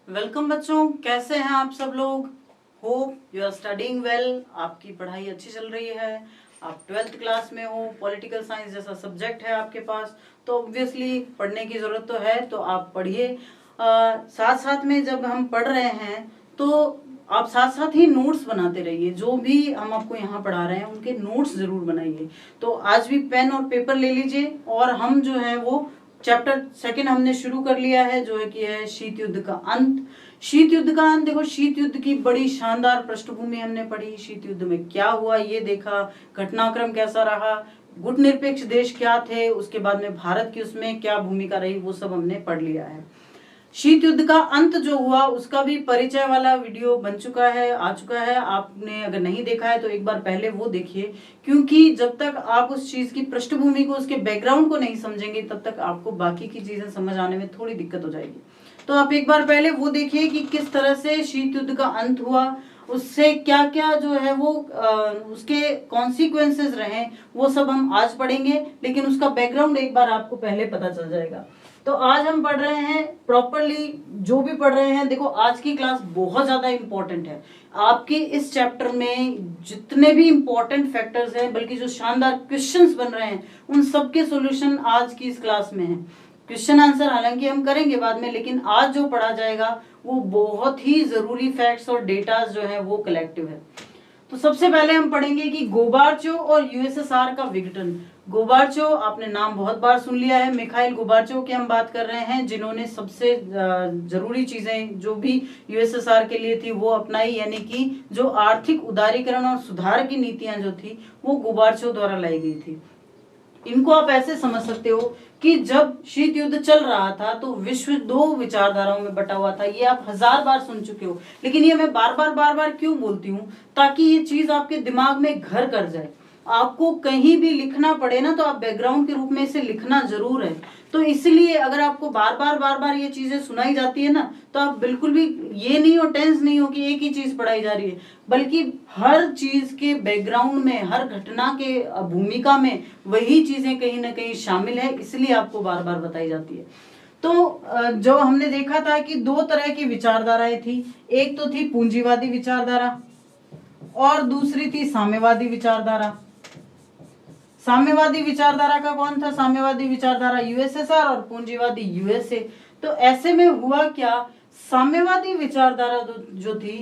Welcome बच्चों, कैसे हैं आप सब लोग। Hope you are studying well. आपकी पढ़ाई अच्छी चल रही है। आप 12th क्लास में हो, पॉलिटिकल साइंस जैसा सब्जेक्ट है आपके पास, तो ऑब्वियसली पढ़ने की जरूरत तो है, तो आप पढ़िए। साथ साथ में जब हम पढ़ रहे हैं तो आप साथ साथ ही नोट्स बनाते रहिए। जो भी हम आपको यहाँ पढ़ा रहे हैं उनके नोट्स जरूर बनाइए। तो आज भी पेन और पेपर ले लीजिए और हम जो है वो चैप्टर सेकंड हमने शुरू कर लिया है, जो है कि है शीत युद्ध का अंत। शीत युद्ध का अंत देखो, शीत युद्ध की बड़ी शानदार पृष्ठभूमि हमने पढ़ी। शीत युद्ध में क्या हुआ ये देखा, घटनाक्रम कैसा रहा, गुट निरपेक्ष देश क्या थे, उसके बाद में भारत की उसमें क्या भूमिका रही, वो सब हमने पढ़ लिया है। शीत युद्ध का अंत जो हुआ उसका भी परिचय वाला वीडियो बन चुका है, आ चुका है। आपने अगर नहीं देखा है तो एक बार पहले वो देखिए, क्योंकि जब तक आप उस चीज की पृष्ठभूमि को, उसके बैकग्राउंड को नहीं समझेंगे तब तक आपको बाकी की चीजें समझ आने में थोड़ी दिक्कत हो जाएगी। तो आप एक बार पहले वो देखिए कि किस तरह से शीत युद्ध का अंत हुआ, उससे क्या क्या जो है वो उसके कॉन्सिक्वेंसेस रहे, वो सब हम आज पढ़ेंगे। लेकिन उसका बैकग्राउंड एक बार आपको पहले पता चल जाएगा। तो आज हम पढ़ रहे हैं प्रॉपरली, जो भी पढ़ रहे हैं। देखो आज की क्लास बहुत ज्यादा इंपॉर्टेंट है। आपके इस चैप्टर में जितने भी इंपॉर्टेंट फैक्टर्स हैं, बल्कि जो शानदार क्वेश्चंस बन रहे हैं, उन सब के सॉल्यूशन आज की इस क्लास में है। क्वेश्चन आंसर हालांकि हम करेंगे बाद में, लेकिन आज जो पढ़ा जाएगा वो बहुत ही जरूरी फैक्ट्स और डेटा जो है वो कलेक्टिव है। तो सबसे पहले हम पढ़ेंगे कि गोबार्चोव और यूएसएसआर का विघटन। गोबार्चोव आपने नाम बहुत बार सुन लिया है, मिखाइल गोबार्चोव की हम बात कर रहे हैं, जिन्होंने सबसे जरूरी चीजें जो भी यूएसएसआर के लिए थी वो अपनाई, यानी कि जो आर्थिक उदारीकरण और सुधार की नीतियां जो थी वो गोबार्चोव द्वारा लाई गई थी। इनको आप ऐसे समझ सकते हो कि जब शीत युद्ध चल रहा था तो विश्व दो विचारधाराओं में बटा हुआ था। ये आप 1000 बार सुन चुके हो, लेकिन ये मैं बार बार क्यों बोलती हूँ, ताकि ये चीज आपके दिमाग में घर कर जाए। आपको कहीं भी लिखना पड़े ना तो आप बैकग्राउंड के रूप में इसे लिखना जरूर है। तो इसलिए अगर आपको बार बार ये चीजें सुनाई जाती है ना, तो आप बिल्कुल भी ये नहीं हो, टेंस नहीं हो कि एक ही चीज पढ़ाई जा रही है, बल्कि हर चीज के बैकग्राउंड में, हर घटना के भूमिका में वही चीजें कहीं ना कहीं शामिल है, इसलिए आपको बार बार बताई जाती है। तो जो हमने देखा था कि दो तरह की विचारधाराएं थी, एक तो थी पूंजीवादी विचारधारा और दूसरी थी साम्यवादी विचारधारा। साम्यवादी विचारधारा का कौन था? साम्यवादी विचारधारा यूएसएसआर और पूंजीवादी यूएसए। तो ऐसे में हुआ क्या, साम्यवादी विचारधारा जो थी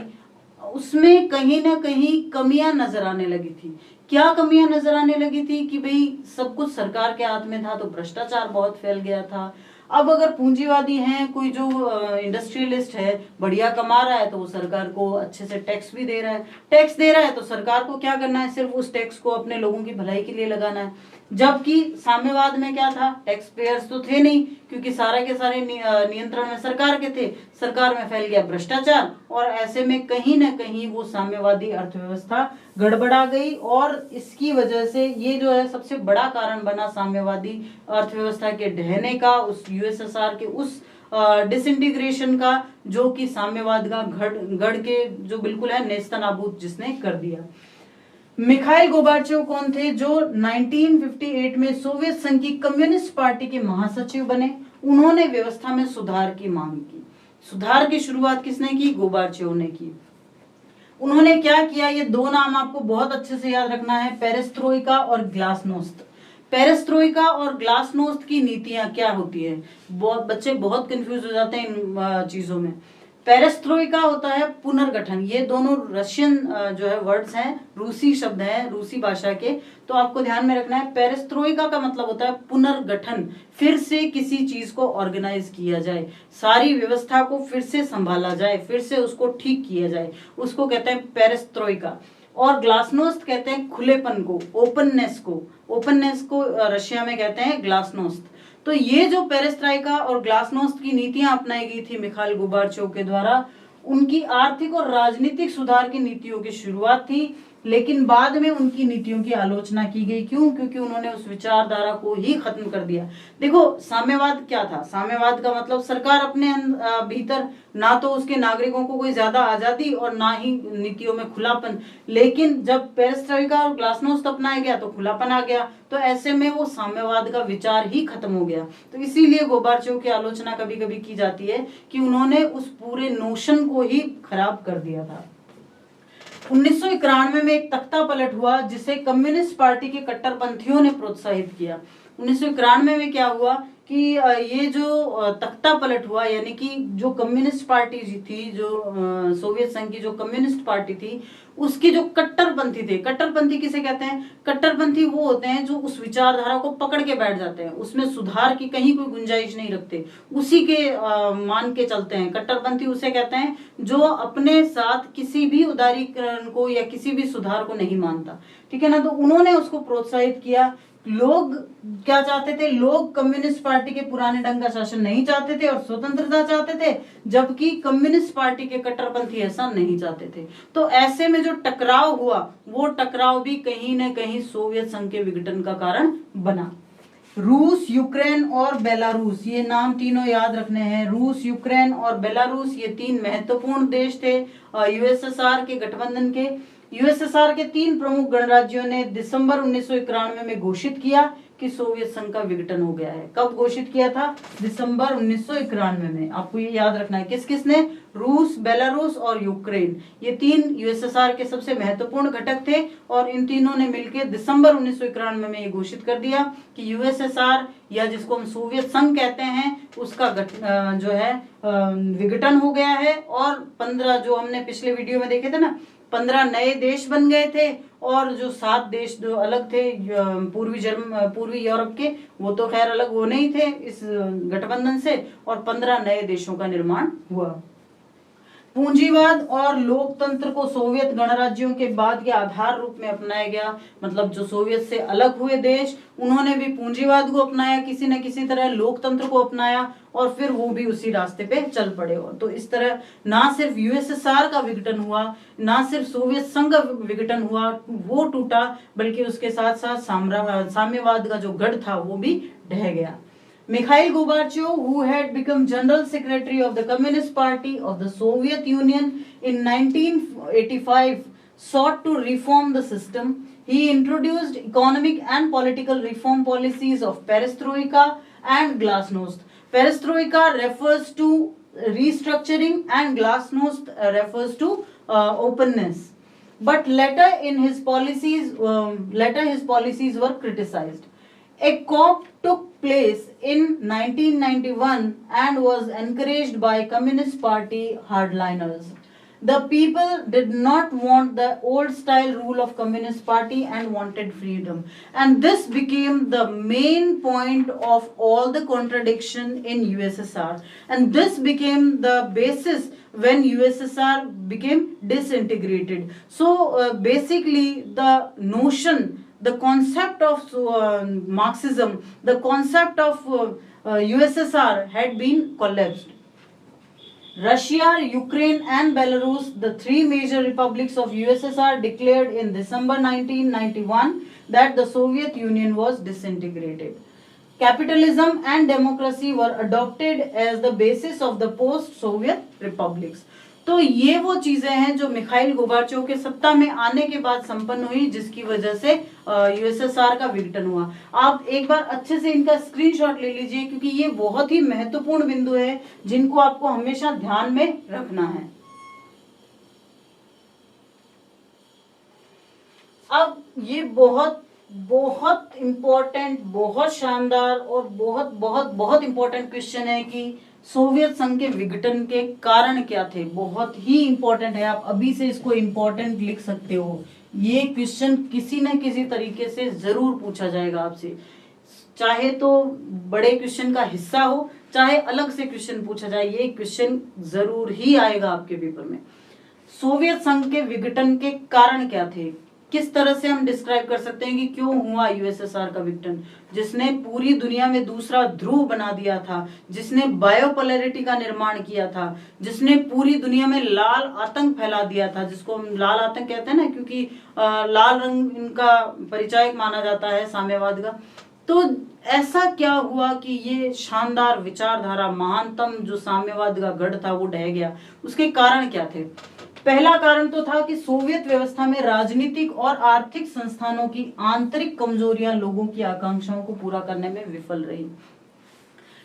उसमें कहीं ना कहीं कमियां नजर आने लगी थी। क्या कमियां नजर आने लगी थी कि भाई सब कुछ सरकार के हाथ में था, तो भ्रष्टाचार बहुत फैल गया था। अब अगर पूंजीवादी हैं, कोई जो इंडस्ट्रियलिस्ट है बढ़िया कमा रहा है, तो वो सरकार को अच्छे से टैक्स भी दे रहा है। टैक्स दे रहा है तो सरकार को क्या करना है, सिर्फ उस टैक्स को अपने लोगों की भलाई के लिए लगाना है। जबकि साम्यवाद में क्या था, टैक्स पेयर्स तो थे नहीं, क्योंकि सारे के सारे नियंत्रण में सरकार के थे। सरकार में फैल गया भ्रष्टाचार, और ऐसे में कहीं ना कहीं वो साम्यवादी अर्थव्यवस्था गड़बड़ा गई। और इसकी वजह से ये जो है सबसे बड़ा कारण बना साम्यवादी अर्थव्यवस्था के ढहने का, उस यूएसएसआर के उस डिसइंटीग्रेशन का, जो कि साम्यवाद का गढ़ के जो बिल्कुल है नेस्तनाबूद जिसने कर दिया। मिखाइल गोबार्चोव कौन थे? जो 1958 में सोवियत संघ की कम्युनिस्ट पार्टी के महासचिव बने। उन्होंने व्यवस्था में सुधार की मांग की। सुधार की शुरुआत किसने की? गोबार्चोव ने की। उन्होंने क्या किया, ये दो नाम आपको बहुत अच्छे से याद रखना है, पेरेस्ट्रोइका और ग्लासनोस्त। पेरेस्ट्रोइका और ग्लासनोस्त की नीतियां क्या होती है, बहुत बच्चे बहुत कंफ्यूज हो जाते हैं इन चीजों में। पेरेस्ट्रोइका होता है पुनर्गठन। ये दोनों रशियन जो है वर्ड्स हैं, रूसी शब्द हैं, रूसी भाषा के। तो आपको ध्यान में रखना है, पेरेस्ट्रोइका का मतलब होता है पुनर्गठन, फिर से किसी चीज को ऑर्गेनाइज किया जाए, सारी व्यवस्था को फिर से संभाला जाए, फिर से उसको ठीक किया जाए, उसको कहते हैं पेरेस्ट्रोइका। और ग्लासनोस्त कहते हैं खुलेपन को, ओपननेस को। ओपननेस को रशिया में कहते हैं ग्लासनोस्त। तो ये जो पेरेस्ट्राइका और ग्लासनोस्त की नीतियां अपनाई गई थी मिखाइल गोबार्चोव के द्वारा, उनकी आर्थिक और राजनीतिक सुधार की नीतियों की शुरुआत थी। लेकिन बाद में उनकी नीतियों की आलोचना की गई। क्यों? क्योंकि उन्होंने उस विचारधारा को ही खत्म कर दिया। देखो, साम्यवाद क्या था? साम्यवाद का मतलब सरकार अपने भीतर ना तो उसके नागरिकों को कोई ज्यादा आजादी और ना ही नीतियों में खुलापन, लेकिन जब पेरेस्ट्रोइका और ग्लासनोस्ट अपनाया गया तो खुलापन आ गया। तो ऐसे में वो साम्यवाद का विचार ही खत्म हो गया। तो इसीलिए गोर्बाचेव की आलोचना कभी कभी की जाती है कि उन्होंने उस पूरे नोशन को ही खराब कर दिया था। 1991 में एक तख्ता पलट हुआ जिसे कम्युनिस्ट पार्टी के कट्टरपंथियों ने प्रोत्साहित किया। 1991 में क्या हुआ कि ये जो तख्ता पलट हुआ, यानी कि जो कम्युनिस्ट पार्टी थी, जो सोवियत संघ की जो कम्युनिस्ट पार्टी थी, उसकी जो कट्टरपंथी थे, कट्टरपंथी किसे कहते हैं? कट्टरपंथी वो होते हैं जो उस विचारधारा को पकड़ के बैठ जाते हैं, उसमें सुधार की कहीं कोई गुंजाइश नहीं रखते, उसी के मान के चलते हैं। कट्टरपंथी उसे कहते हैं जो अपने साथ किसी भी उदारीकरण को या किसी भी सुधार को नहीं मानता। ठीक है ना? तो उन्होंने उसको प्रोत्साहित किया। लोग क्या चाहते थे? लोग कम्युनिस्ट पार्टी के पुराने ढंग का शासन नहीं चाहते थे और स्वतंत्रता चाहते थे, जबकि कम्युनिस्ट पार्टी के कट्टरपंथी ऐसा नहीं चाहते थे। तो ऐसे में जो टकराव हुआ, वो टकराव भी कहीं न कहीं सोवियत संघ के विघटन का कारण बना। रूस, यूक्रेन और बेलारूस, ये नाम तीनों याद रखने हैं। रूस, यूक्रेन और बेलारूस, ये तीन महत्वपूर्ण देश थे यूएसएसआर के गठबंधन के। यूएसएसआर के तीन प्रमुख गणराज्यों ने दिसंबर 1991 में घोषित किया कि सोवियत संघ का विघटन हो गया है। कब घोषित किया था? दिसंबर 1991 में। आपको ये याद रखना है। किस किस ने? रूस, बेलारूस और यूक्रेन, ये तीन यूएसएसआर के सबसे महत्वपूर्ण घटक थे और इन तीनों ने मिलकर दिसंबर 1991 में ये घोषित कर दिया कि यूएसएसआर, या जिसको हम सोवियत संघ कहते हैं, उसका जो है विघटन हो गया है। और 15, जो हमने पिछले वीडियो में देखे थे ना, 15 नए देश बन गए थे और जो 7 देश जो अलग थे पूर्वी यूरोप के, वो तो खैर अलग होने ही थे इस गठबंधन से, और 15 नए देशों का निर्माण हुआ। पूंजीवाद और लोकतंत्र को सोवियत गणराज्यों के बाद के आधार रूप में अपनाया गया। मतलब जो सोवियत से अलग हुए देश, उन्होंने भी पूंजीवाद को अपनाया, किसी न किसी तरह लोकतंत्र को अपनाया, और फिर वो भी उसी रास्ते पे चल पड़े। तो इस तरह ना सिर्फ यूएसएसआर का विघटन हुआ, ना सिर्फ सोवियत संघ का विघटन हुआ, वो टूटा, बल्कि उसके साथ साथ साम्यवाद का जो गढ़ था वो भी ढह गया। Mikhail Gorbachev, who had become General Secretary of the Communist Party of the Soviet Union in 1985, sought to reform the system. He introduced economic and political reform policies of Perestroika and Glasnost. Perestroika refers to restructuring and Glasnost refers to openness. But later his policies were criticized. A COP took place in 1991 and was encouraged by Communist Party hardliners. The people did not want the old style rule of Communist Party and wanted freedom. And this became the main point of all the contradiction in USSR. And this became the basis when USSR became disintegrated. So basically the notion, the concept of Marxism, the concept of USSR had been collapsed. Russia, Ukraine and Belarus, the three major republics of USSR, declared in December 1991 that the Soviet Union was disintegrated. Capitalism and democracy were adopted as the basis of the post-Soviet republics. तो ये वो चीजें हैं जो Mikhail Gorbachev के सत्ता में आने के बाद संपन्न हुई, जिसकी वजह से यूएसएसआर का विघटन हुआ। आप एक बार अच्छे से इनका स्क्रीनशॉट ले लीजिए, क्योंकि ये बहुत ही महत्वपूर्ण बिंदु है जिनको आपको हमेशा ध्यान में रखना है। अब ये बहुत बहुत इंपॉर्टेंट, बहुत शानदार और बहुत बहुत बहुत इंपॉर्टेंट क्वेश्चन है कि सोवियत संघ के विघटन के कारण क्या थे। बहुत ही इंपॉर्टेंट है, आप अभी से इसको इंपॉर्टेंट लिख सकते हो। ये क्वेश्चन किसी न किसी तरीके से जरूर पूछा जाएगा आपसे, चाहे तो बड़े क्वेश्चन का हिस्सा हो, चाहे अलग से क्वेश्चन पूछा जाए, ये क्वेश्चन जरूर ही आएगा आपके पेपर में। सोवियत संघ के विघटन के कारण क्या थे? किस तरह से हम डिस्क्राइब कर सकते हैं कि क्यों हुआ यूएसएसआर का विघटन? जिसने पूरी दुनिया में दूसरा ध्रुव बना दिया था, जिसने बायोपोलैरिटी का निर्माण किया था, जिसने पूरी दुनिया में लाल आतंक फैला दिया था, जिसको हम लाल आतंक कहते हैं ना, क्योंकि लाल रंग इनका परिचायक माना जाता है साम्यवाद का। तो ऐसा क्या हुआ कि ये शानदार विचारधारा, महानतम जो साम्यवाद का गढ़ था, वो ढह गया? उसके कारण क्या थे? पहला कारण तो था कि सोवियत व्यवस्था में राजनीतिक और आर्थिक संस्थानों की आंतरिक कमजोरियां लोगों की आकांक्षाओं को पूरा करने में विफल रही।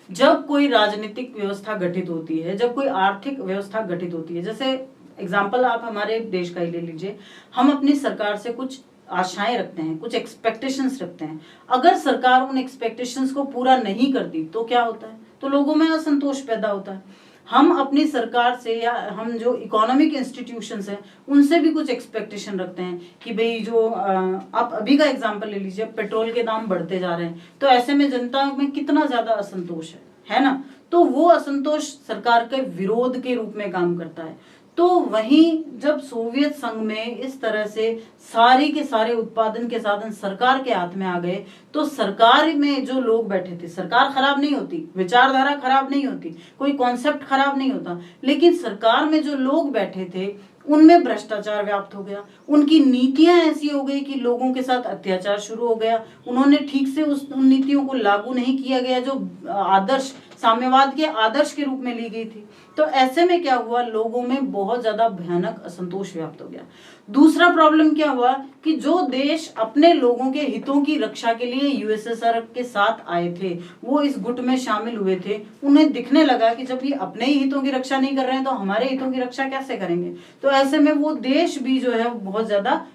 जब कोई राजनीतिक व्यवस्था गठित होती है, जब कोई आर्थिक व्यवस्था गठित होती है, जैसे एग्जाम्पल आप हमारे देश का ही ले लीजिए, हम अपनी सरकार से कुछ आशाएं रखते हैं, कुछ एक्सपेक्टेशंस रखते हैं। अगर सरकार उन एक्सपेक्टेशंस को पूरा नहीं करती तो क्या होता है? तो लोगों में असंतोष पैदा होता है। हम अपनी सरकार से या हम जो इकोनॉमिक इंस्टीट्यूशंस हैं उनसे भी कुछ एक्सपेक्टेशन रखते हैं कि भाई जो आप अभी का एग्जांपल ले लीजिए, पेट्रोल के दाम बढ़ते जा रहे हैं, तो ऐसे में जनता में कितना ज्यादा असंतोष है ना? तो वो असंतोष सरकार के विरोध के रूप में काम करता है। तो वहीं जब सोवियत संघ में इस तरह से सारे के सारे उत्पादन के साधन सरकार के हाथ में आ गए, तो सरकार में जो लोग बैठे थे, सरकार खराब नहीं होती, विचारधारा खराब नहीं होती, कोई कॉन्सेप्ट खराब नहीं होता, लेकिन सरकार में जो लोग बैठे थे उनमें भ्रष्टाचार व्याप्त हो गया, उनकी नीतियां ऐसी हो गई कि लोगों के साथ अत्याचार शुरू हो गया, उन्होंने ठीक से उन नीतियों को लागू नहीं किया गया जो आदर्श साम्यवाद के आदर्श के रूप में ली गई थी। तो ऐसे में क्या हुआ, लोगों में बहुत ज्यादा भयानक असंतोष व्याप्त हो गया। दूसरा प्रॉब्लम क्या हुआ कि जो देश अपने लोगों के हितों की रक्षा के लिए यूएसएसआर के साथ आए थे, वो इस गुट में शामिल हुए थे, उन्हें दिखने लगा कि जब ये अपने ही हितों की रक्षा नहीं कर रहे हैं तो हमारे हितों की रक्षा कैसे करेंगे? तो ऐसे में वो देश भी जो है बहुत ज्यादा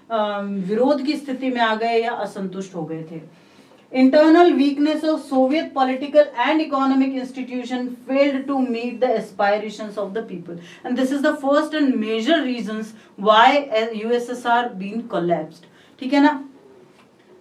विरोध की स्थिति में आ गए या असंतुष्ट हो गए थे। Internal weakness of Soviet political and economic institution failed to meet the aspirations of the people, and this is the first and major reasons why USSR been collapsed. ठीक है ना?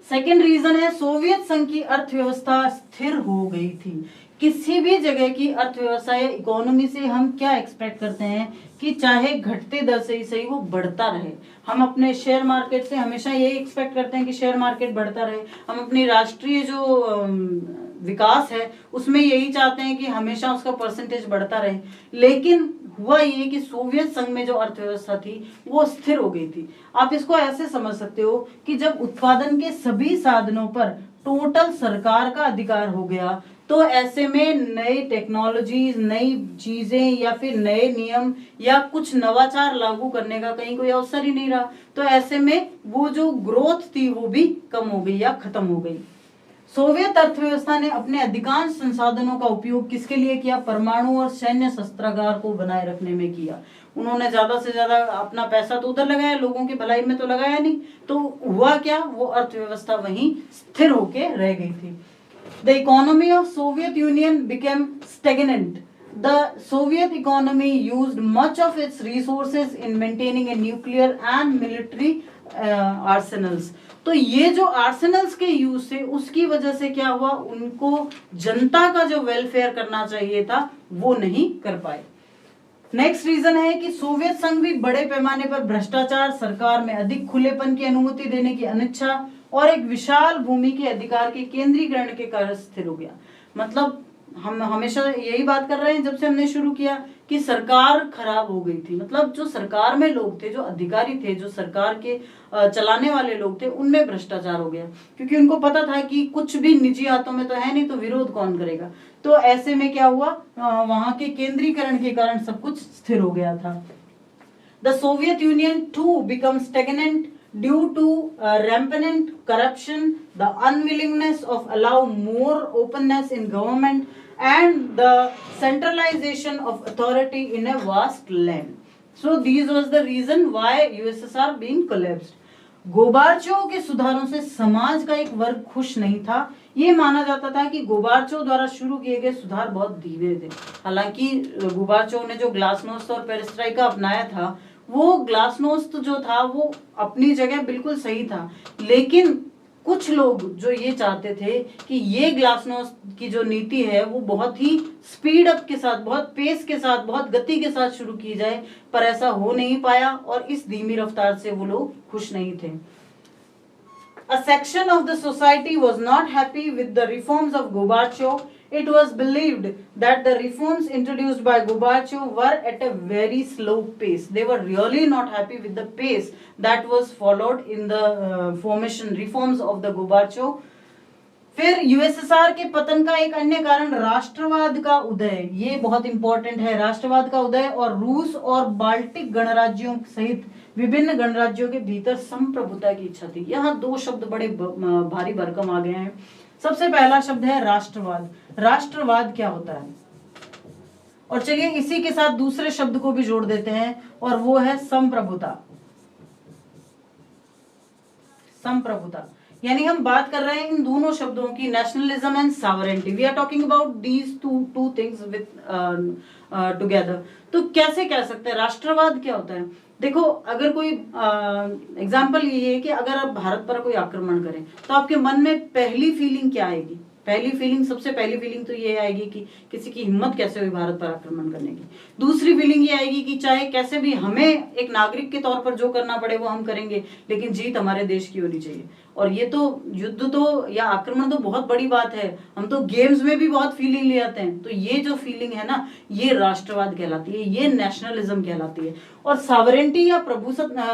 सेकेंड रीजन है सोवियत संघ की अर्थव्यवस्था स्थिर हो गई थी। किसी भी जगह की अर्थव्यवस्था या इकोनॉमी से हम क्या एक्सपेक्ट करते हैं कि चाहे घटते दर से ही सही वो बढ़ता रहे। हम अपने शेयर मार्केट से हमेशा यही एक्सपेक्ट करते हैं कि शेयर मार्केट बढ़ता रहे। हम अपनी राष्ट्रीय जो विकास है उसमें यही चाहते हैं कि हमेशा उसका परसेंटेज बढ़ता रहे। लेकिन हुआ ये कि सोवियत संघ में जो अर्थव्यवस्था थी वो स्थिर हो गई थी। आप इसको ऐसे समझ सकते हो कि जब उत्पादन के सभी साधनों पर टोटल सरकार का अधिकार हो गया, तो ऐसे में नई टेक्नोलॉजीज, नई चीजें या फिर नए नियम या कुछ नवाचार लागू करने का कहीं कोई अवसर ही नहीं रहा। तो ऐसे में वो जो ग्रोथ थी वो भी कम हो गई या खत्म हो गई। सोवियत अर्थव्यवस्था ने अपने अधिकांश संसाधनों का उपयोग किसके लिए किया? परमाणु और सैन्य शस्त्रागार को बनाए रखने में किया। उन्होंने ज्यादा से ज्यादा अपना पैसा तो उधर लगाया, लोगों की भलाई में तो लगाया नहीं। तो हुआ क्या, वो अर्थव्यवस्था वहीं स्थिर होके रह गई थी। The economy of Soviet Union became stagnant. The Soviet economy used much of its resources in maintaining a nuclear and military arsenals. तो ये जो आर्सेनल्स के यूज से उसकी वजह से क्या हुआ, उनको जनता का जो वेलफेयर करना चाहिए था वो नहीं कर पाए। नेक्स्ट रीजन है कि सोवियत संघ भी बड़े पैमाने पर भ्रष्टाचार, सरकार में अधिक खुलेपन की अनुमति देने की अनिच्छा और एक विशाल भूमि के अधिकार के केंद्रीकरण के कारण स्थिर हो गया। मतलब हम हमेशा यही बात कर रहे हैं जब से हमने शुरू किया कि सरकार खराब हो गई थी। मतलब जो सरकार में लोग थे, जो अधिकारी थे, जो सरकार के चलाने वाले लोग थे, उनमें भ्रष्टाचार हो गया, क्योंकि उनको पता था कि कुछ भी निजी हाथों में तो है नहीं, तो विरोध कौन करेगा। तो ऐसे में क्या हुआ, वहां के केंद्रीकरण के कारण सब कुछ स्थिर हो गया था। The Soviet Union to become stagnant due to rampant corruption, the unwillingness of allow more openness in government, and the centralization of authority in a vast land. So these was the reason why USSR being collapsed. गोबार्चोव के सुधारों से समाज का एक वर्ग खुश नहीं था। ये माना जाता था कि गोबार्चोव द्वारा शुरू किए गए सुधार बहुत धीरे थे। हालांकि गोबार्चोव ने जो ग्लासनोस्त और पेरेस्ट्राइका अपनाया था, वो ग्लासनोस्त जो था वो अपनी जगह बिल्कुल सही था, लेकिन कुछ लोग जो ये चाहते थे कि ये ग्लासनोस्त की जो नीति है वो बहुत ही स्पीड अप के साथ, बहुत पेस के साथ, बहुत गति के साथ शुरू की जाए, पर ऐसा हो नहीं पाया और इस धीमी रफ्तार से वो लोग खुश नहीं थे। A section of the society was not happy with the reforms of Gorbachev. It was believed that the reforms introduced by Gorbachev were at a very slow pace. They were really not happy with the pace that was followed in the formation reforms of the Gorbachev. फिर USSR के पतन का एक अन्य कारण राष्ट्रवाद का उदय, ये बहुत इंपॉर्टेंट है, राष्ट्रवाद का उदय और रूस और बाल्टिक गणराज्यों सहित विभिन्न गणराज्यों के भीतर संप्रभुता की इच्छा थी। यहाँ दो शब्द बड़े भारी भरकम आ गए हैं। सबसे पहला शब्द है राष्ट्रवाद। राष्ट्रवाद क्या होता है? और चलिए इसी के साथ दूसरे शब्द को भी जोड़ देते हैं और वो है संप्रभुता। संप्रभुता यानी हम बात कर रहे हैं इन दोनों शब्दों की, nationalism and sovereignty. We are talking about these two things with together. तो कैसे कह सकते हैं राष्ट्रवाद क्या होता है? देखो, अगर कोई एग्जाम्पल ये है कि अगर आप भारत पर कोई आक्रमण करें तो आपके मन में पहली फीलिंग क्या आएगी? सबसे पहली फीलिंग तो ये आएगी कि किसी की हिम्मत कैसे हुई भारत पर आक्रमण करने की। दूसरी फीलिंग ये आएगी कि चाहे कैसे भी हमें एक नागरिक के तौर पर जो करना पड़े वो हम करेंगे, लेकिन जीत हमारे देश की होनी चाहिए। और ये तो युद्ध तो या आक्रमण तो बहुत बड़ी बात है, हम तो गेम्स में भी बहुत फीलिंग ले आते हैं। तो ये जो फीलिंग है ना, ये राष्ट्रवाद कहलाती है, ये नेशनलिज्म कहलाती है। और सॉवरेनिटी या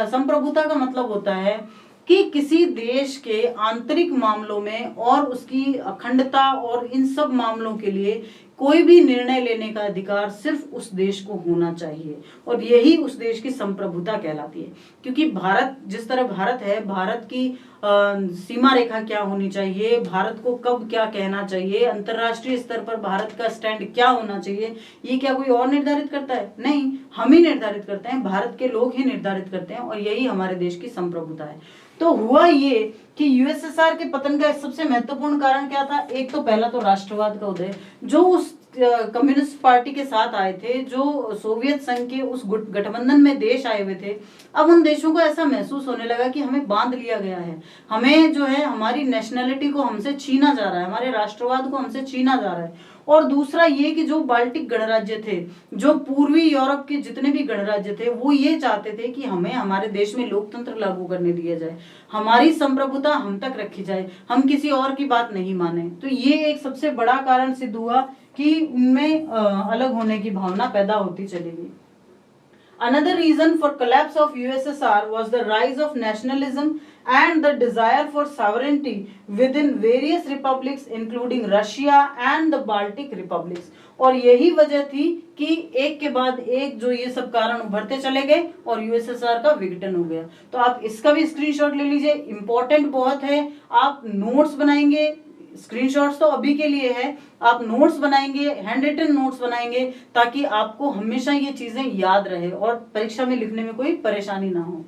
संप्रभुता का मतलब होता है कि किसी देश के आंतरिक मामलों में और उसकी अखंडता और इन सब मामलों के लिए कोई भी निर्णय लेने का अधिकार सिर्फ उस देश को होना चाहिए, और यही उस देश की संप्रभुता कहलाती है। क्योंकि भारत जिस तरह भारत है, भारत की सीमा रेखा क्या होनी चाहिए, भारत को कब क्या कहना चाहिए, अंतर्राष्ट्रीय स्तर पर भारत का स्टैंड क्या होना चाहिए, ये क्या कोई और निर्धारित करता है? नहीं, हम ही निर्धारित करते हैं, भारत के लोग ही निर्धारित करते हैं, और यही हमारे देश की संप्रभुता है। तो हुआ ये कि यूएसएसआर के पतन का सबसे महत्वपूर्ण कारण क्या था? एक तो पहला तो राष्ट्रवाद का उदय, जो उस कम्युनिस्ट पार्टी के साथ आए थे, जो सोवियत संघ के उस गठबंधन में देश आए हुए थे। अब उन देशों को ऐसा महसूस होने लगा कि हमें बांध लिया गया है, हमें जो है हमारी नेशनलिटी को हमसे छीना जा रहा है, हमारे राष्ट्रवाद को हमसे छीना जा रहा है। और दूसरा ये कि जो बाल्टिक गणराज्य थे, जो पूर्वी यूरोप के जितने भी गणराज्य थे, वो ये चाहते थे कि हमें हमारे देश में लोकतंत्र लागू करने दिया जाए, हमारी संप्रभुता हम तक रखी जाए, हम किसी और की बात नहीं माने। तो ये एक सबसे बड़ा कारण सिद्ध हुआ कि उनमें अलग होने की भावना पैदा होती चली गई। Another reason for collapse of USSR was the rise of nationalism and the desire for sovereignty within various republics including Russia and the Baltic republics। और यही वजह थी कि एक के बाद एक जो ये सब कारण उभरते चले गए और यूएसएसआर का विघटन हो गया। तो आप इसका भी स्क्रीनशॉट ले लीजिए, इंपॉर्टेंट बहुत है। आप नोट्स बनाएंगे, स्क्रीनशॉट्स तो अभी के लिए है, आप नोट्स बनाएंगे, हैंड रिटन नोट्स बनाएंगे, ताकि आपको हमेशा ये चीजें याद रहे और परीक्षा में लिखने में कोई परेशानी ना हो।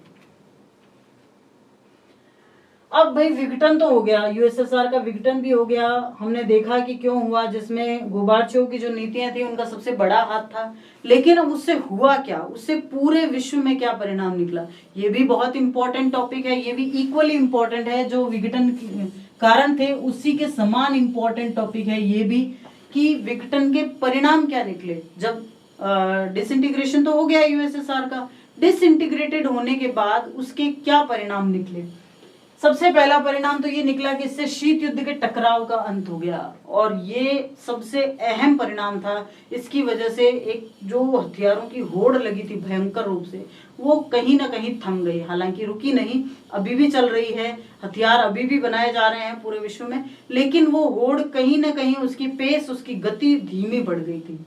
अब भाई विघटन तो हो गया, यूएसएसआर का विघटन भी हो गया, हमने देखा कि क्यों हुआ, जिसमें गोर्बाचेव की जो नीतियां थी उनका सबसे बड़ा हाथ था। लेकिन अब उससे हुआ क्या, उससे पूरे विश्व में क्या परिणाम निकला, ये भी बहुत इंपॉर्टेंट टॉपिक है, ये भी इक्वली इंपॉर्टेंट है। जो विघटन कारण थे उसी के समान इंपॉर्टेंट टॉपिक है ये भी, कि विघटन के परिणाम क्या निकले। जब डिसइंटीग्रेशन तो हो गया यूएसएसआर का, डिसइंटीग्रेटेड होने के बाद उसके क्या परिणाम निकले। सबसे पहला परिणाम तो ये निकला कि इससे शीत युद्ध के टकराव का अंत हो गया, और ये सबसे अहम परिणाम था। इसकी वजह से एक जो हथियारों की होड़ लगी थी भयंकर रूप से, वो कहीं ना कहीं थम गई। हालांकि रुकी नहीं, अभी भी चल रही है, हथियार अभी भी बनाए जा रहे हैं पूरे विश्व में, लेकिन वो होड़ कहीं ना कहीं उसकी पेस, उसकी गति धीमी बढ़ गई थी।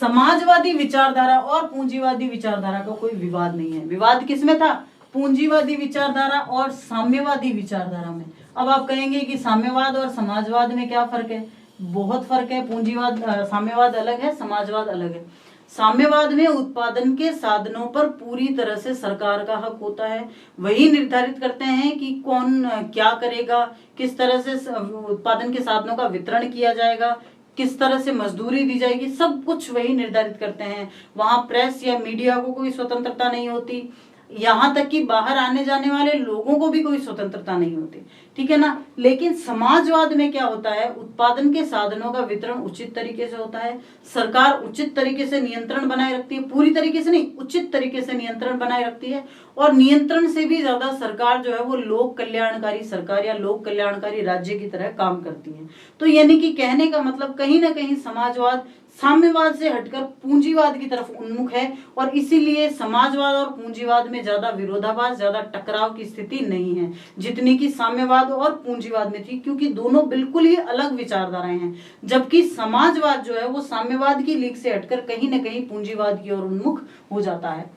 समाजवादी विचारधारा और पूंजीवादी विचारधारा का कोई विवाद नहीं है। विवाद किसमें था? पूंजीवादी विचारधारा और साम्यवादी विचारधारा में। अब आप कहेंगे कि साम्यवाद और समाजवाद में क्या फर्क है? बहुत फर्क है। पूंजीवाद साम्यवाद अलग है, समाजवाद अलग है। साम्यवाद में उत्पादन के साधनों पर पूरी तरह से सरकार का हक होता है, वही निर्धारित करते हैं कि कौन क्या करेगा, किस तरह से उत्पादन के साधनों का वितरण किया जाएगा, किस तरह से मजदूरी दी जाएगी, सब कुछ वही निर्धारित करते हैं। वहां प्रेस या मीडिया को कोई स्वतंत्रता नहीं होती, यहाँ तक कि बाहर आने जाने वाले लोगों को भी कोई स्वतंत्रता नहीं होती, ठीक है ना। लेकिन समाजवाद में क्या होता है, उत्पादन के साधनों का वितरण उचित तरीके से होता है, सरकार उचित तरीके से नियंत्रण बनाए रखती है, पूरी तरीके से नहीं, उचित तरीके से नियंत्रण बनाए रखती है, और नियंत्रण से भी ज्यादा सरकार जो है वो लोक कल्याणकारी सरकार या लोक कल्याणकारी राज्य की तरह काम करती है। तो यानी कि कहने का मतलब कहीं ना कहीं समाजवाद साम्यवाद से हटकर पूंजीवाद की तरफ उन्मुख है, और इसीलिए समाजवाद और पूंजीवाद में ज्यादा विरोधाभास, ज्यादा टकराव की स्थिति नहीं है जितनी कि साम्यवाद और पूंजीवाद में थी, क्योंकि दोनों बिल्कुल ही अलग विचारधाराएं हैं। जबकि समाजवाद जो है वो साम्यवाद की लीक से हटकर कहीं ना कहीं पूंजीवाद की ओर उन्मुख हो जाता है।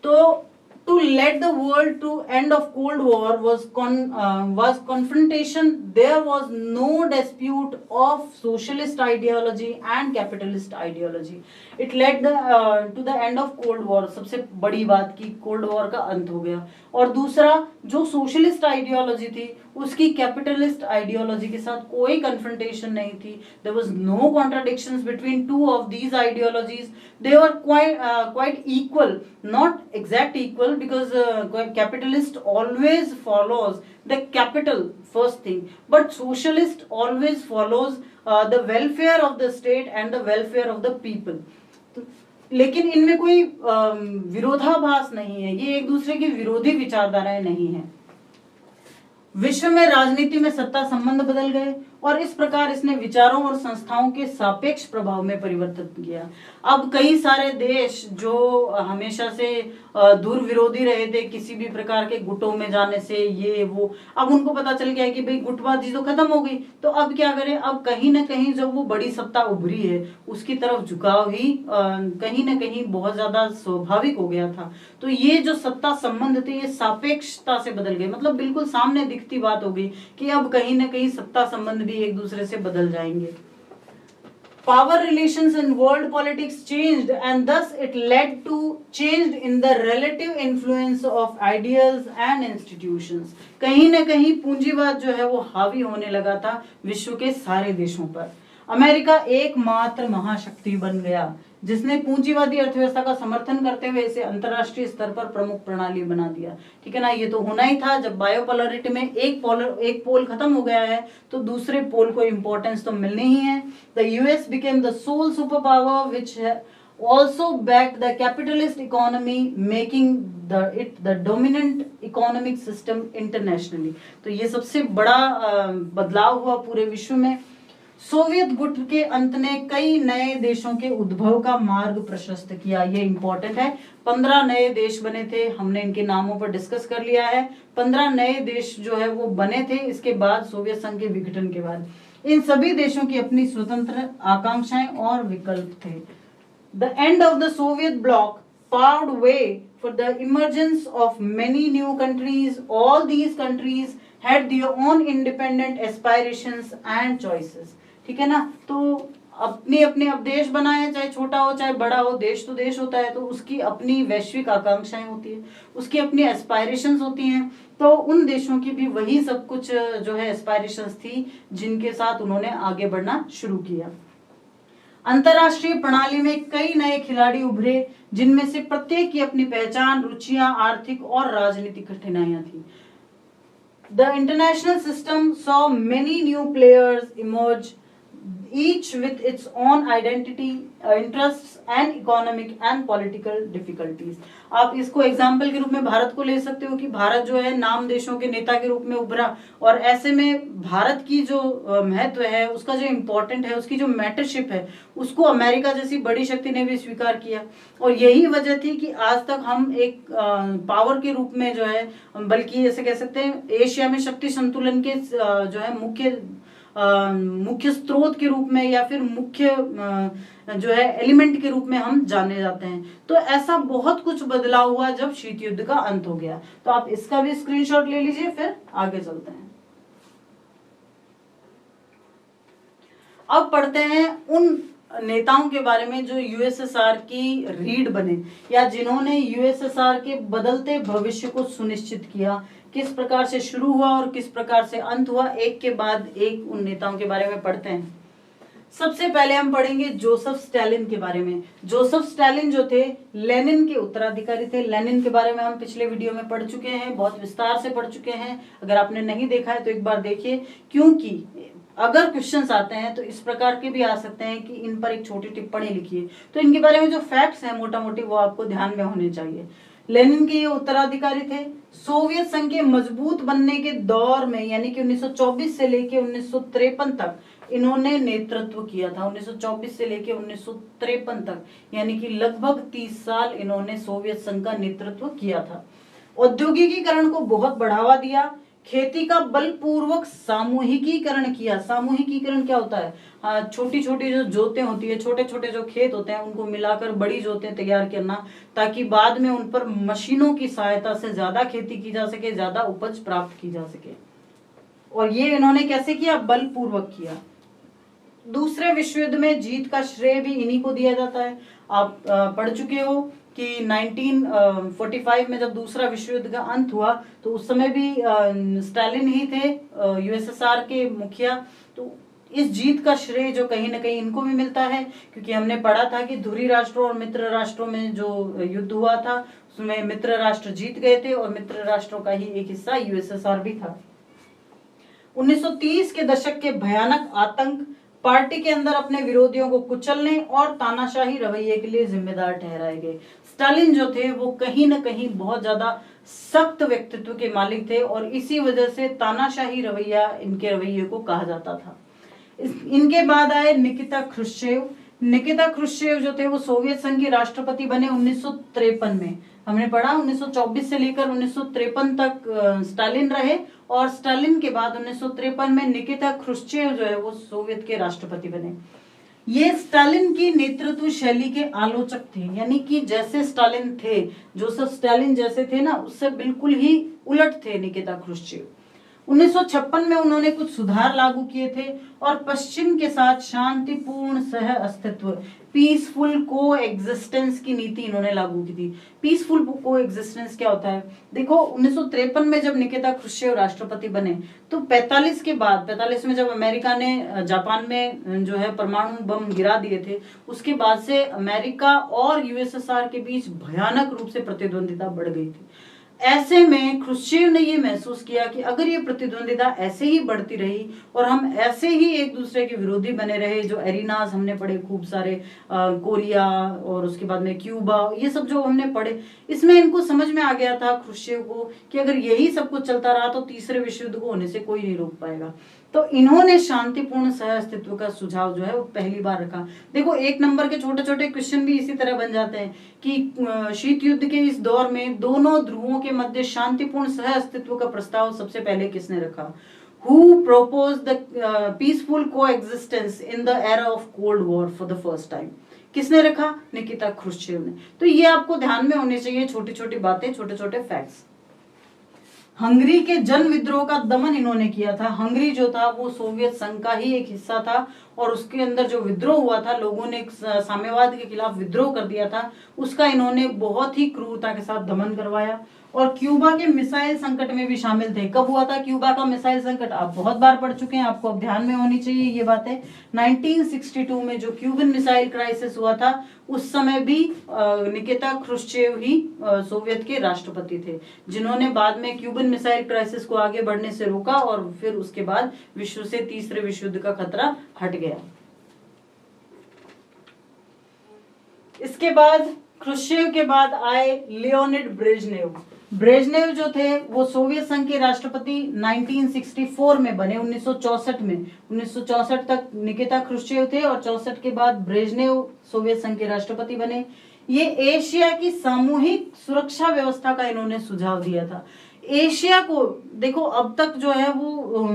तो to let the world to end of Cold War was confrontation. There was no dispute of socialist ideology and capitalist ideology. It led to the end of Cold War. सबसे बड़ी बात की कोल्ड वॉर का अंत हो गया। और दूसरा, जो सोशलिस्ट आइडियोलॉजी थी उसकी कैपिटलिस्ट आइडियोलॉजी के साथ कोई कन्फ्रंटेशन नहीं थी। There was no contradictions between two of these ideologies. They were quite equal, not exact equal, because capitalist always follows the capital first thing, but socialist always follows the welfare of the state and the welfare of the people. लेकिन इनमें कोई विरोधाभास नहीं है, ये एक दूसरे की विरोधी विचारधाराएं नहीं है। विश्व में राजनीति में सत्ता संबंध बदल गए और इस प्रकार इसने विचारों और संस्थाओं के सापेक्ष प्रभाव में परिवर्तन किया। अब कई सारे देश जो हमेशा से दूर विरोधी रहे थे किसी भी प्रकार के गुटों में जाने से, ये वो, अब उनको पता चल गया कि भाई गुटबाजी तो खत्म हो गई, तो अब क्या करें, अब कहीं ना कहीं जब वो बड़ी सत्ता उभरी है उसकी तरफ झुकाव ही कहीं ना कहीं बहुत ज्यादा स्वाभाविक हो गया था। तो ये जो सत्ता संबंध थे ये सापेक्षता से बदल गए, मतलब बिल्कुल सामने दिखती बात हो गई कि अब कहीं ना कहीं सत्ता संबंध भी एक दूसरे से बदल जाएंगे। Power relations in world politics changed and thus it led to change in the relative influence of ideas and institutions. कहीं ना कहीं पूंजीवाद जो है वो हावी होने लगा था विश्व के सारे देशों पर। अमेरिका एकमात्र महाशक्ति बन गया जिसने पूंजीवादी अर्थव्यवस्था का समर्थन करते हुए इसे अंतरराष्ट्रीय स्तर पर प्रमुख प्रणाली बना दिया, ठीक है ना। ये तो होना ही था, जब बायोपोलरिटी में एक पोल खत्म हो गया है तो दूसरे पोल को इंपॉर्टेंस तो मिलनी ही है। The US became the sole superpower which also backed the capitalist economy, making it the dominant economic system internationally. तो ये सबसे बड़ा बदलाव हुआ पूरे विश्व में। सोवियत गुट के अंत ने कई नए देशों के उद्भव का मार्ग प्रशस्त किया, ये इंपॉर्टेंट है। 15 नए देश बने थे, हमने इनके नामों पर डिस्कस कर लिया है। 15 नए देश जो है वो बने थे इसके बाद, सोवियत संघ के विघटन के बाद। इन सभी देशों की अपनी स्वतंत्र आकांक्षाएं और विकल्प थे। The end of the Soviet block paved way for the emergence of many new countries. All these countries had their own independent aspirations and choices. ठीक है ना, तो अपने अपने अब देश बनाए, चाहे छोटा हो चाहे बड़ा हो, देश तो देश होता है, तो उसकी अपनी वैश्विक आकांक्षाएं होती है, उसकी अपनी एस्पायरेशंस होती हैं। तो उन देशों की भी वही सब कुछ जो है एस्पायरेशंस थी जिनके साथ उन्होंने आगे बढ़ना शुरू किया। अंतरराष्ट्रीय प्रणाली में कई नए खिलाड़ी उभरे जिनमें से प्रत्येक की अपनी पहचान, रुचियां, आर्थिक और राजनीतिक कठिनाइयां थी। The international system saw many new players emerge, each with its own identity, interests and economic and political difficulties. आप इसको एग्जाम्पल के रूप में भारत को ले सकते हो कि भारत जो है नाम देशों के नेता के रूप में उभरा, और ऐसे में भारत की जो महत्व है, उसका जो इम्पोर्टेंट है, उसकी जो मैटरशिप है, उसको अमेरिका जैसी बड़ी शक्ति ने भी स्वीकार किया। और यही वजह थी कि आज तक हम एक पावर के रूप में जो है, बल्कि ऐसे कह सकते हैं एशिया में शक्ति संतुलन के जो है मुख्य स्रोत के रूप में या फिर मुख्य जो है एलिमेंट के रूप में हम जाने जाते हैं। तो ऐसा बहुत कुछ बदलाव हुआ जब शीत युद्ध का अंत हो गया। तो आप इसका भी स्क्रीनशॉट ले लीजिए, फिर आगे चलते हैं। अब पढ़ते हैं उन नेताओं के बारे में जो यूएसएसआर की रीढ़ बने या जिन्होंने यूएसएसआर के बदलते भविष्य को सुनिश्चित किया। किस प्रकार से शुरू हुआ और किस प्रकार से अंत हुआ, एक के बाद एक उन नेताओं के बारे में पढ़ते हैं। सबसे पहले हम पढ़ेंगे जोसेफ स्टालिन के बारे में। जोसेफ स्टालिन जो थे लेनिन के उत्तराधिकारी थे। लेनिन के बारे में हम पिछले वीडियो में पढ़ चुके हैं, बहुत विस्तार से पढ़ चुके हैं। अगर आपने नहीं देखा है तो एक बार देखिए, क्योंकि अगर क्वेश्चंस आते हैं तो इस प्रकार के भी आ सकते हैं कि इन पर एक छोटी टिप्पणी लिखिए। तो इनके बारे में जो फैक्ट्स हैं मोटा मोटी वो आपको ध्यान में होने चाहिए। लेनिन के ये उत्तराधिकारी थे। सोवियत संघ के मजबूत बनने के दौर में यानी कि 1924 से लेके 1953 तक इन्होंने नेतृत्व किया था। 1924 से लेके 1953 तक यानी कि लगभग 30 साल इन्होंने सोवियत संघ का नेतृत्व किया था। औद्योगिकीकरण को बहुत बढ़ावा दिया, खेती का बलपूर्वक सामूहिकीकरण किया। सामूहिकीकरण क्या होता है? छोटी छोटी जो जोतें होती है, छोटे छोटे जो खेत होते हैं उनको मिलाकर बड़ी जोतें तैयार करना, ताकि बाद में उन पर मशीनों की सहायता से ज्यादा खेती की जा सके, ज्यादा उपज प्राप्त की जा सके। और ये इन्होंने कैसे किया? बलपूर्वक किया। दूसरे विश्व युद्ध में जीत का श्रेय भी इन्हीं को दिया जाता है। आप पढ़ चुके हो कि 1945 में जब दूसरा विश्व युद्ध का अंत हुआ तो उस समय भी स्टालिन ही थे यूएसएसआर के मुखिया। तो इस जीत का श्रेय जो कहीं ना कहीं इनको भी मिलता है, क्योंकि हमने पढ़ा था कि ध्रुवी राष्ट्रों और मित्र राष्ट्रों में जो युद्ध हुआ था उसमें मित्र राष्ट्र जीत गए थे और मित्र राष्ट्रों का ही एक हिस्सा यूएसएसआर भी था। 1930 के दशक के भयानक आतंक पार्टी के अंदर अपने विरोधियों को कुचलने और तानाशाही रवैये के लिए जिम्मेदार ठहराए गए। स्टालिन जो थे वो कहीं ना कहीं बहुत ज्यादा सख्त व्यक्तित्व के मालिक थे और इसी वजह से तानाशाही रवैया इनके रवैये को कहा जाता था। इनके बाद आए निकिता ख्रुश्चेव। निकिता ख्रुश्चेव जो थे वो सोवियत संघ के राष्ट्रपति बने 1953 में। हमने पढ़ा 1924 से लेकर 1953 तक स्टालिन रहे और स्टालिन के बाद 1953 में निकिता ख्रुश्चेव जो है वो सोवियत के राष्ट्रपति बने। ये स्टालिन की नेतृत्व शैली के आलोचक थे, यानी कि जैसे स्टालिन थे, जोसेफ स्टालिन जैसे थे ना, उससे बिल्कुल ही उलट थे निकिता ख्रुश्चेव। 1956 में उन्होंने कुछ सुधार लागू किए थे और पश्चिम के साथ शांतिपूर्ण सह अस्तित्व, पीसफुल को एग्जिस्टेंस की नीति इन्होंने लागू की थी। पीसफुल को एग्जिस्टेंस क्या होता है? देखो 1953 में जब निकिता ख्रुश्चेव राष्ट्रपति बने तो 45 में जब अमेरिका ने जापान में जो है परमाणु बम गिरा दिए थे, उसके बाद से अमेरिका और यूएसएसआर के बीच भयानक रूप से प्रतिद्वंदिता बढ़ गई थी। ऐसे में ख्रुश्चेव ने ये महसूस किया कि अगर ये प्रतिद्वंदिता ऐसे ही बढ़ती रही और हम ऐसे ही एक दूसरे के विरोधी बने रहे, जो एरिनास हमने पढ़े खूब सारे, कोरिया और उसके बाद में क्यूबा, ये सब जो हमने पढ़े, इसमें इनको समझ में आ गया था ख्रुश्चेव को कि अगर यही सब कुछ चलता रहा तो तीसरे विश्व युद्ध को होने से कोई नहीं रोक पाएगा। तो इन्होंने शांतिपूर्ण सह अस्तित्व का सुझाव जो है वो पहली बार रखा। देखो 1 नंबर के छोटे छोटे क्वेश्चन भी इसी तरह बन जाते हैं कि शीत युद्ध के इस दौर में दोनों ध्रुवों के मध्य शांतिपूर्ण सह अस्तित्व का प्रस्ताव सबसे पहले किसने रखा? Who proposed the peaceful coexistence in the era of Cold War for the first time? किसने रखा? निकिता ख्रुश्चेव ने। तो ये आपको ध्यान में होने चाहिए, छोटी छोटी बातें, छोटे छोटे फैक्ट्स। हंगरी के जन विद्रोह का दमन इन्होंने किया था। हंगरी जो था वो सोवियत संघ का ही एक हिस्सा था और उसके अंदर जो विद्रोह हुआ था, लोगों ने साम्यवाद के खिलाफ विद्रोह कर दिया था, उसका इन्होंने बहुत ही क्रूरता के साथ दमन करवाया। और क्यूबा के मिसाइल संकट में भी शामिल थे। कब हुआ था क्यूबा का मिसाइल संकट? आप बहुत बार पढ़ चुके हैं, आपको अब ध्यान में होनी चाहिए ये बातें। 1962 में जो क्यूबन मिसाइल क्राइसिस हुआ था, उस समय भी निकिता ख्रुश्चेव ही सोवियत के राष्ट्रपति थे, जिन्होंने बाद में क्यूबन मिसाइल क्राइसिस को आगे बढ़ने से रोका और फिर उसके बाद विश्व से तीसरे विश्व युद्ध का खतरा हट गया। इसके बाद ख्रुश्चेव के बाद आए लियोनिड ब्रेजनेव। ब्रेजनेव जो थे वो सोवियत संघ के राष्ट्रपति 1964 में बने, 1964 में। 1964 तक निकिता ख्रुश्चेव थे और 64 के बाद ब्रेजनेव सोवियत संघ के राष्ट्रपति बने। ये एशिया की सामूहिक सुरक्षा व्यवस्था का इन्होंने सुझाव दिया था। एशिया को देखो, अब तक जो है वो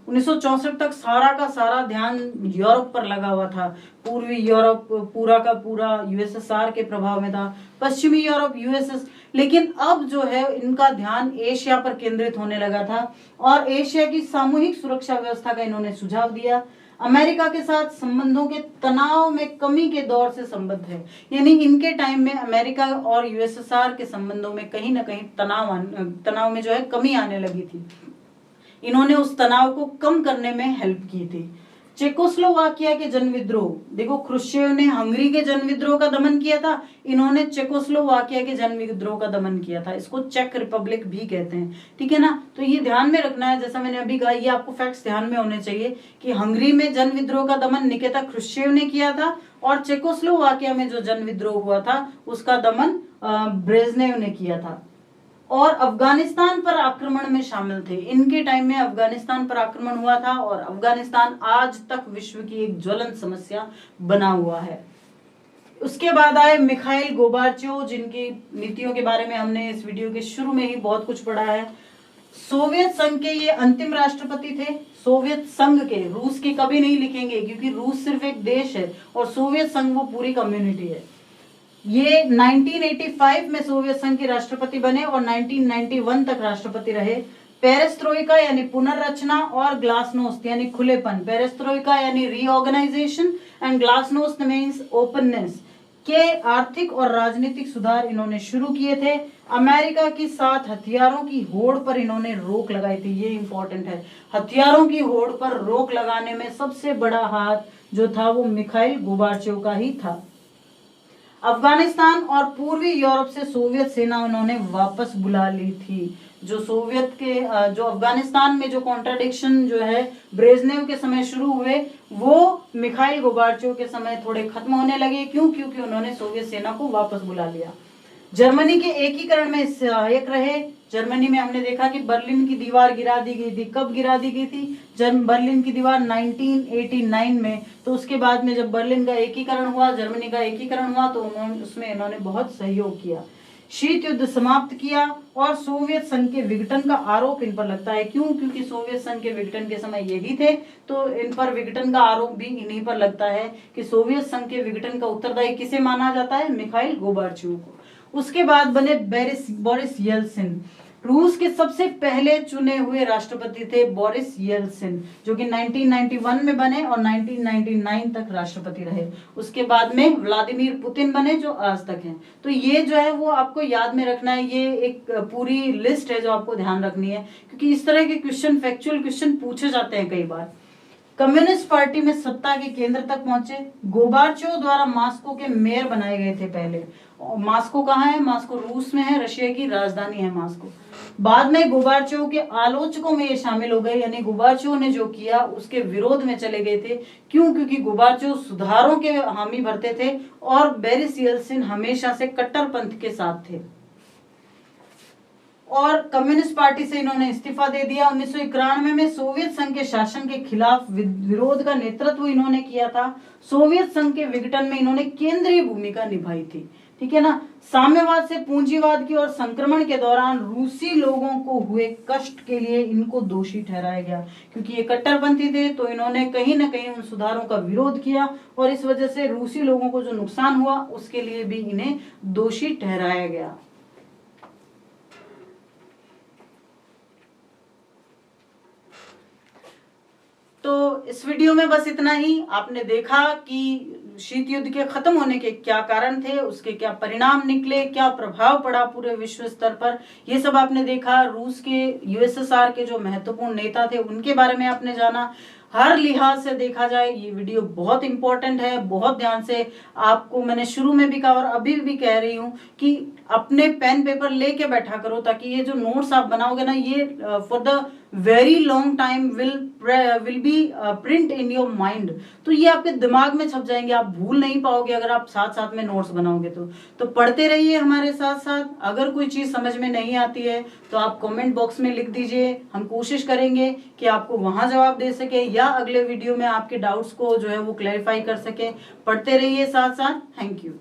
1964 तक सारा का सारा ध्यान यूरोप पर लगा हुआ था। पूर्वी यूरोप पूरा का पूरा यूएसएसआर के प्रभाव में था, पश्चिमी यूरोप यूएसएस, लेकिन अब जो है इनका ध्यान एशिया पर केंद्रित होने लगा था और एशिया की सामूहिक सुरक्षा व्यवस्था का इन्होंने सुझाव दिया। अमेरिका के साथ संबंधों के तनाव में कमी के दौर से संबद्ध है, यानी इनके टाइम में अमेरिका और यूएसएसआर के संबंधों में कहीं ना कहीं तनाव में जो है कमी आने लगी थी। इन्होंने उस तनाव को कम करने में हेल्प की थी। चेकोस्लोवाकिया के जन विद्रोह, देखो क्रुश्चेव ने हंगरी के जन विद्रोह का दमन किया था, इन्होंने चेकोस्लोवाकिया के जन विद्रोह का दमन किया था। इसको चेक रिपब्लिक भी कहते हैं, ठीक है ना। तो ये ध्यान में रखना है, जैसा मैंने अभी कहा, ये आपको फैक्ट्स ध्यान में होने चाहिए कि हंगरी में जन विद्रोह का दमन निकिता क्रुश्चेव ने किया था और चेकोस्लोवाकिया में जो जन विद्रोह हुआ था उसका दमन ब्रेजनेव ने किया था। और अफगानिस्तान पर आक्रमण में शामिल थे, इनके टाइम में अफगानिस्तान पर आक्रमण हुआ था और अफगानिस्तान आज तक विश्व की एक ज्वलंत समस्या बना हुआ है। उसके बाद आए मिखाइल गोर्बाचेव, जिनकी नीतियों के बारे में हमने इस वीडियो के शुरू में ही बहुत कुछ पढ़ा है। सोवियत संघ के ये अंतिम राष्ट्रपति थे, सोवियत संघ के, रूस के कभी नहीं लिखेंगे क्योंकि रूस सिर्फ एक देश है और सोवियत संघ वो पूरी कम्युनिटी है। ये 1985 में सोवियत संघ के राष्ट्रपति बने और 1991 तक राष्ट्रपति रहे। पेरेस्ट्रोइका यानी पुनर्रचना और ग्लासनोस्त यानी खुलेपन, पेरेस्ट्रोइका यानी reorganisation and glasnost means openness के आर्थिक और राजनीतिक सुधार इन्होंने शुरू किए थे। अमेरिका के साथ हथियारों की होड़ पर इन्होंने रोक लगाई थी, ये इंपॉर्टेंट है। हथियारों की होड़ पर रोक लगाने में सबसे बड़ा हाथ जो था वो मिखाइल गोर्बाचेव का ही था। अफगानिस्तान और पूर्वी यूरोप से सोवियत सेना उन्होंने वापस बुला ली थी। जो सोवियत के जो अफगानिस्तान में जो कॉन्ट्राडिक्शन जो है ब्रेजनेव के समय शुरू हुए वो मिखाइल गोर्बाचेव के समय थोड़े खत्म होने लगे। क्यों? क्योंकि उन्होंने सोवियत सेना को वापस बुला लिया। जर्मनी के एकीकरण में सहायक रहे। जर्मनी में हमने देखा कि बर्लिन की दीवार गिरा दी गई थी। कब गिरा दी गई थी? बर्लिन की दीवार 1989 में। तो उसके बाद में जब बर्लिन का एकीकरण हुआ, जर्मनी का एकीकरण हुआ, तो उसमें इन्होंने बहुत सहयोग किया। शीत युद्ध समाप्त किया और सोवियत संघ के विघटन का आरोप इन पर लगता है। क्यों? क्योंकि सोवियत संघ के विघटन के समय ये ही थे, तो इन पर विघटन का आरोप भी इन्हीं पर लगता है कि सोवियत संघ के विघटन का उत्तरदायी किसे माना जाता है? मिखाइल गोर्बाचेव को। उसके बाद बने बोरिस येल्सिन, रूस के सबसे पहले चुने हुए राष्ट्रपति थे बोरिस येल्सिन, जो कि 1991 में बने और 1999 तक राष्ट्रपति रहे। उसके बाद में व्लादिमीर पुतिन बने जो आज तक हैं। तो ये जो है वो आपको याद में रखना है, ये एक पूरी लिस्ट है जो आपको ध्यान रखनी है, क्योंकि इस तरह के क्वेश्चन, फैक्चुअल क्वेश्चन पूछे जाते हैं कई बार। कम्युनिस्ट पार्टी में सत्ता के केंद्र तक पहुंचे। गोर्बाचेव द्वारा मॉस्को के मेयर बनाए गए थे पहले। मॉस्को कहाँ है? मॉस्को रूस में है, रशिया की राजधानी है मॉस्को। बाद में गोर्बाचेव के आलोचकों में ये शामिल हो गए, यानी गोर्बाचेव ने जो किया उसके विरोध में चले गए थे। क्यों? क्योंकि गोर्बाचेव सुधारों के हामी भरते थे और बोरिस येल्सिन हमेशा से कट्टरपंथ के साथ थे और कम्युनिस्ट पार्टी से इन्होंने इस्तीफा दे दिया। 1991 में सोवियत संघ के शासन के खिलाफ विरोध का नेतृत्व इन्होंने किया था। सोवियत संघ के विघटन में इन्होंने केंद्रीय भूमिका निभाई थी, ठीक है ना। साम्यवाद से पूंजीवाद की ओर संक्रमण के दौरान रूसी लोगों को हुए कष्ट के लिए इनको दोषी ठहराया गया, क्योंकि ये कट्टरपंथी थे, तो इन्होंने कहीं ना कहीं उन सुधारों का विरोध किया और इस वजह से रूसी लोगों को जो नुकसान हुआ उसके लिए भी इन्हें दोषी ठहराया गया। तो इस वीडियो में बस इतना ही। आपने देखा कि शीत युद्ध के खत्म होने के क्या कारण थे, उसके क्या परिणाम निकले, क्या प्रभाव पड़ा पूरे विश्व स्तर पर, ये सब आपने देखा। रूस के, यूएसएसआर के जो महत्वपूर्ण नेता थे उनके बारे में आपने जाना। हर लिहाज से देखा जाए ये वीडियो बहुत इंपॉर्टेंट है। बहुत ध्यान से आपको मैंने शुरू में भी कहा और अभी भी कह रही हूँ कि अपने पेन पेपर लेके बैठा करो, ताकि ये जो नोट्स आप बनाओगे ना, ये for the very long time will be print in your mind. तो ये आपके दिमाग में छप जाएंगे, आप भूल नहीं पाओगे अगर आप साथ साथ में नोट्स बनाओगे। तो पढ़ते रहिए हमारे साथ साथ। अगर कोई चीज समझ में नहीं आती है तो आप कमेंट बॉक्स में लिख दीजिए, हम कोशिश करेंगे कि आपको वहां जवाब दे सके या अगले वीडियो में आपके डाउट्स को जो है वो क्लैरिफाई कर सके। पढ़ते रहिए साथ साथ। Thank you.